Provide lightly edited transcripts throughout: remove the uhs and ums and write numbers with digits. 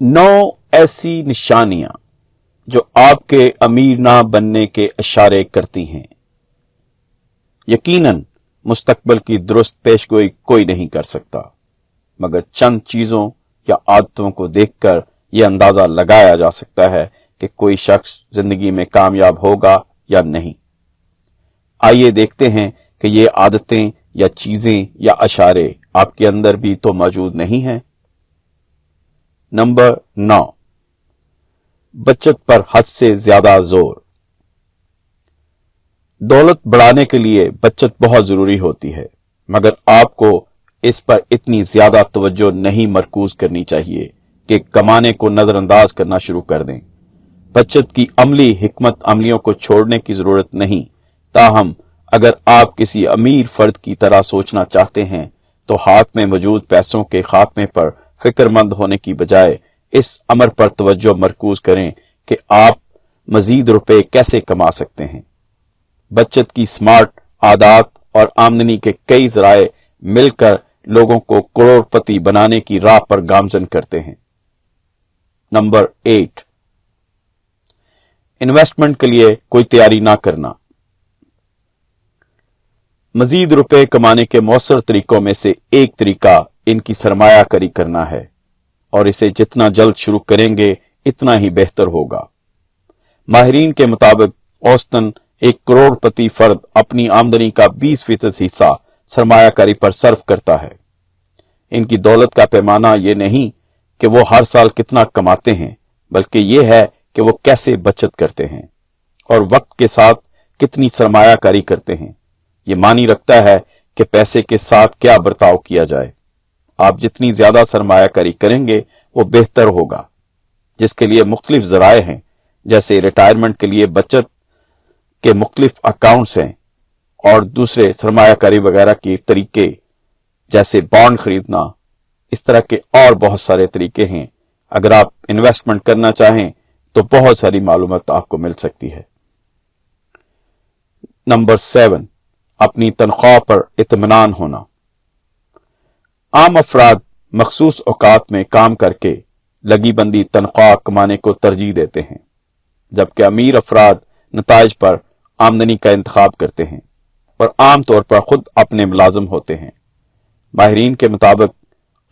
9 ऐसी निशानियां जो आपके अमीर ना बनने के इशारे करती हैं। यकीनन मुस्तकबिल की दुरुस्त पेशगोई कोई नहीं कर सकता, मगर चंद चीजों या आदतों को देखकर यह अंदाजा लगाया जा सकता है कि कोई शख्स जिंदगी में कामयाब होगा या नहीं। आइए देखते हैं कि ये आदतें या चीजें या इशारे आपके अंदर भी तो मौजूद नहीं हैं। नंबर 9, बचत पर हद से ज्यादा जोर। दौलत बढ़ाने के लिए बचत बहुत जरूरी होती है, मगर आपको इस पर इतनी ज्यादा तवज्जो नहीं मरकूज करनी चाहिए कि कमाने को नजरअंदाज करना शुरू कर दें। बचत की अमली हिकमत अमलियों को छोड़ने की जरूरत नहीं, ताहम अगर आप किसी अमीर फर्द की तरह सोचना चाहते हैं तो हाथ में मौजूद पैसों के खात्मे पर फिक्रमंद होने की बजाय इस अमर पर तवज्जो मरकूज करें कि आप मजीद रुपए कैसे कमा सकते हैं। बचत की स्मार्ट आदत और आमदनी के कई जराए मिलकर लोगों को करोड़पति बनाने की राह पर गामजन करते हैं। नंबर 8, इन्वेस्टमेंट के लिए कोई तैयारी ना करना। मजीद रुपए कमाने के मौसर तरीकों में से एक तरीका इनकी सरमायाकारी करना है, और इसे जितना जल्द शुरू करेंगे इतना ही बेहतर होगा। माहिरीन के मुताबिक औसतन एक करोड़पति फर्द अपनी आमदनी का 20% हिस्सा सरमायाकारी पर सर्फ करता है। इनकी दौलत का पैमाना यह नहीं कि वो हर साल कितना कमाते हैं, बल्कि यह है कि वो कैसे बचत करते हैं और वक्त के साथ कितनी सरमायाकारी करते हैं। ये मानी रखता है कि पैसे के साथ क्या बर्ताव किया जाए। आप जितनी ज्यादा सरमायाकारी करेंगे वो बेहतर होगा, जिसके लिए मुख्तलिफ जराए हैं, जैसे रिटायरमेंट के लिए बचत के मुख्तलिफ अकाउंट्स हैं और दूसरे सरमायाकारी वगैरह के तरीके जैसे बॉन्ड खरीदना। इस तरह के और बहुत सारे तरीके हैं। अगर आप इन्वेस्टमेंट करना चाहें तो बहुत सारी मालूमात आपको मिल सकती है। नंबर 7, अपनी तनख्वाह पर इत्मीनान होना। आम अफराद मखसूस औकात में काम करके लगी बंदी तनख्वाह कमाने को तरजीह देते हैं, जबकि अमीर अफराद नताइज पर आमदनी का इंतखाब करते हैं और आम तौर पर खुद अपने मुलाजिम होते हैं। माहिरीन के मुताबिक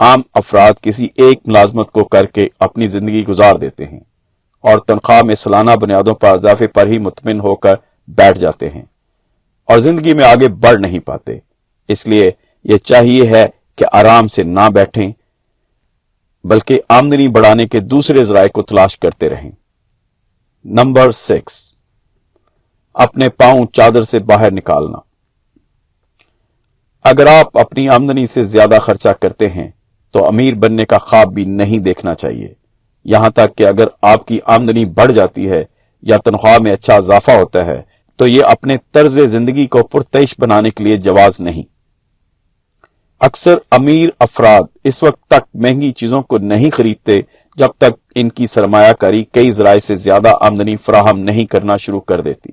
आम अफराद किसी एक मुलाजमत को करके अपनी जिंदगी गुजार देते हैं और तनख्वाह में सालाना बुनियादों पर इजाफे पर ही मुतमिन होकर बैठ जाते हैं और जिंदगी में आगे बढ़ नहीं पाते। इसलिए यह चाहिए है कि आराम से ना बैठें, बल्कि आमदनी बढ़ाने के दूसरे जराए को तलाश करते रहें। नंबर 6, अपने पांव चादर से बाहर निकालना। अगर आप अपनी आमदनी से ज्यादा खर्चा करते हैं तो अमीर बनने का ख्वाब भी नहीं देखना चाहिए। यहां तक कि अगर आपकी आमदनी बढ़ जाती है या तनख्वाह में अच्छा इजाफा होता है तो यह अपने तर्ज जिंदगी को पुरतइश बनाने के लिए जवाज नहीं। अक्सर अमीर अफराद इस वक्त तक महंगी चीजों को नहीं खरीदते जब तक इनकी सरमायाकारी कई जराए से ज्यादा आमदनी फराहम नहीं करना शुरू कर देती।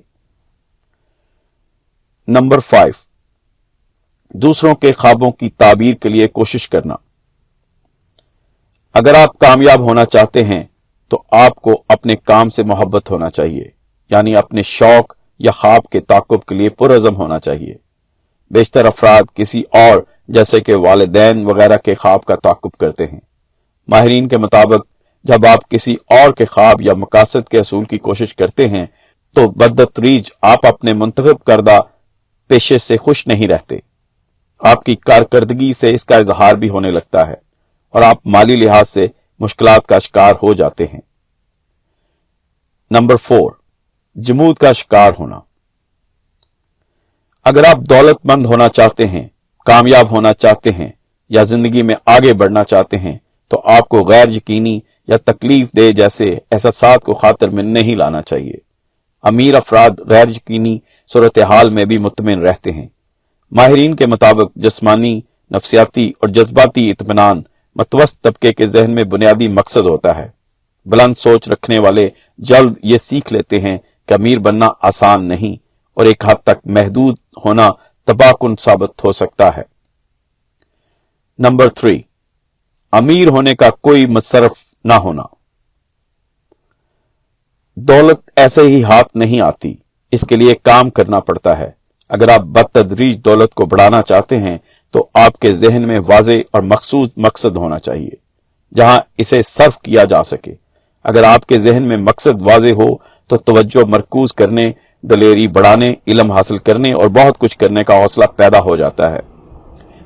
नंबर 5, दूसरों के ख्वाबों की ताबीर के लिए कोशिश करना। अगर आप कामयाब होना चाहते हैं तो आपको अपने काम से मोहब्बत होना चाहिए, यानी अपने शौक या ख्वाब के ताकुब के लिए पुरअज़म होना चाहिए। बेशतर अफराद किसी और जैसे कि वालिदैन वगैरह के ख्वाब का ताकुब करते हैं। माहिरीन के मुताबिक जब आप किसी और के ख्वाब या मकासद के असूल की कोशिश करते हैं तो बदतरीज आप अपने मुंतखब करदा पेशे से खुश नहीं रहते। आपकी कारकर्दगी से इसका इजहार भी होने लगता है और आप माली लिहाज से मुश्किलात का शिकार हो जाते हैं। नंबर 4, जमूद का शिकार होना। अगर आप दौलतमंद होना चाहते हैं, कामयाब होना चाहते हैं या जिंदगी में आगे बढ़ना चाहते हैं तो आपको गैर यकीनी या तकलीफ दे जैसे एहसासात को खातिर में नहीं लाना चाहिए। अमीर अफराद गैर यकीनी सूरत हाल में भी मुतमिन रहते हैं। माहिरीन के मुताबिक जिस्मानी, नफ्सियाती और जज्बाती इत्मीनान मतवस्त तबके के जहन में बुनियादी मकसद होता है। बुलंद सोच रखने वाले जल्द ये सीख लेते हैं कि अमीर बनना आसान नहीं और एक हद तक महदूद होना तबाहकुन साबित हो सकता है। नंबर 3, अमीर होने का कोई मसरफ ना होना। दौलत ऐसे ही हाथ नहीं आती, इसके लिए काम करना पड़ता है। अगर आप बतदरीज दौलत को बढ़ाना चाहते हैं तो आपके जहन में वाज़ेह और मखसूस मकसद होना चाहिए जहां इसे सर्व किया जा सके। अगर आपके जहन में मकसद वाज़ेह हो तो तवज्जो मरकूज करने, दलेरी बढ़ाने, इल्म हासिल करने और बहुत कुछ करने का हौसला पैदा हो जाता है।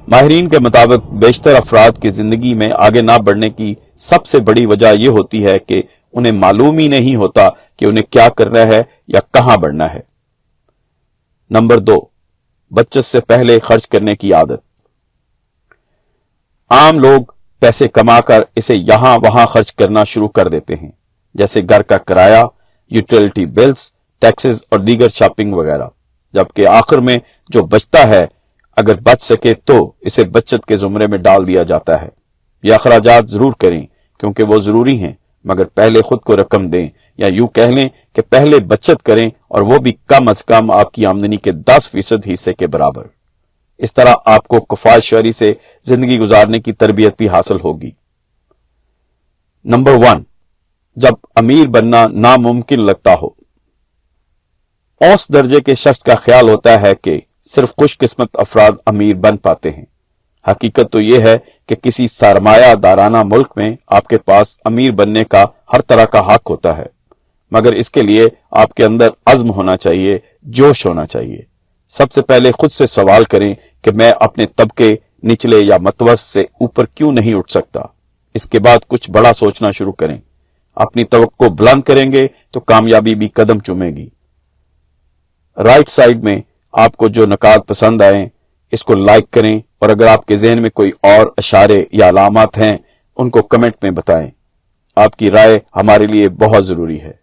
माहिरीन के मुताबिक बेशतर अफराद की जिंदगी में आगे ना बढ़ने की सबसे बड़ी वजह यह होती है कि उन्हें मालूम ही नहीं होता कि उन्हें क्या करना है या कहां बढ़ना है। नंबर 2, बचत से पहले खर्च करने की आदत। आम लोग पैसे कमाकर इसे यहां वहां खर्च करना शुरू कर देते हैं, जैसे घर का किराया, यूटिलिटी बिल्स, टैक्सेस और दीगर शॉपिंग वगैरह, जबकि आखिर में जो बचता है अगर बच सके तो इसे बचत के जुमरे में डाल दिया जाता है। ये अखराजात जरूर करें क्योंकि वो जरूरी हैं, मगर पहले खुद को रकम दें, या यूं कह लें कि पहले बचत करें और वो भी कम अज कम आपकी आमदनी के 10% हिस्से के बराबर। इस तरह आपको किफायतशारी से जिंदगी गुजारने की तरबियत भी हासिल होगी। नंबर 1, जब अमीर बनना नामुमकिन लगता हो। औस दर्जे के शख्स का ख्याल होता है कि सिर्फ खुशकिस्मत अफराद अमीर बन पाते हैं। हकीकत तो यह है कि किसी सरमायादाराना मुल्क में आपके पास अमीर बनने का हर तरह का हक होता है, मगर इसके लिए आपके अंदर अज़्म होना चाहिए, जोश होना चाहिए। सबसे पहले खुद से सवाल करें कि मैं अपने तबके, निचले या मतवसत से ऊपर क्यों नहीं उठ सकता। इसके बाद कुछ बड़ा सोचना शुरू करें। अपनी तवक्को बुलंद करेंगे तो कामयाबी भी कदम चूमेगी। राइट साइड में आपको जो नकात पसंद आए इसको लाइक करें, और अगर आपके जहन में कोई और इशारे या अलामात हैं उनको कमेंट में बताएं। आपकी राय हमारे लिए बहुत जरूरी है।